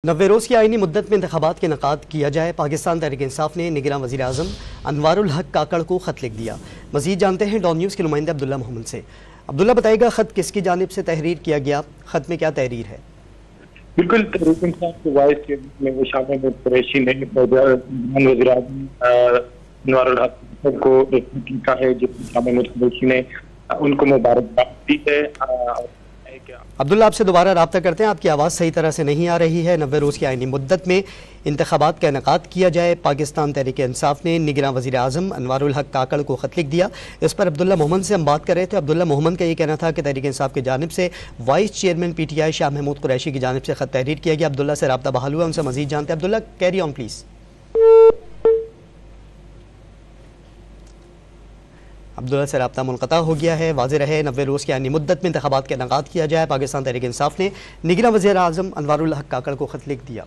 90 रोज़ की आईनी मुद्दत में इंतखाबात के इनेकाद किया जाए। पाकिस्तान तहरीक इंसाफ ने निगरान वज़ीर आज़म अनवारुल हक काकड़ को ख़त लिख दिया। मज़ीद जानते हैं डॉन न्यूज़ के नुमाइंदे अब्दुल्ला मोहम्मद से। अब्दुल्ला, बताइएगा ख़त किसकी जानिब से तहरीर किया गया, ख़त में क्या तहरीर है? बिल्कुल, तहरीक इंसाफ के वाइस चेयरमैन में शामिल कुरैशी ने वज़ीर आज़म अनवारुल हक को लिखा है, जिसमें शामिल कुरैशी ने उनको मुबारकबाद दी है। अब्दुल्ला, आपसे दोबारा रब्ता करते हैं, आपकी आवाज़ सही तरह से नहीं आ रही है। 90 रोज़ की आईनी मुद्दत में इंतखाबात का इनेकाद किया जाए। पाकिस्तान तहरीक इंसाफ ने निगरान वज़ीर आज़म अनवारुल हक काकड़ को ख़त लिख दिया। इस पर अब्दुल्ला मोहम्मद से हम बात कर रहे थे। अब्दुल्ला मोहम्मद का ये कहना था कि तहरीक इंसाफ की जानिब से vice chairman PTI Shah Mahmood Qureshi की जानिब से ख़त तहरीर किया गया। अब्दुल्ला से रब्ता बहाल हुआ, उनसे मज़ीद जानते हैं। Abdullah, carry on please. Abdullah से रब्ता मुनक़ता हो गया है। वाज़ेह रहे, 90 रोज़ की आईनी मुद्दत में इंतखाबात का इनेकाद किया जाए। पाकिस्तान तहरीक इंसाफ ने निगरान वज़ीर आज़म अनवारुल हक काकड़ को ख़त लिख दिया।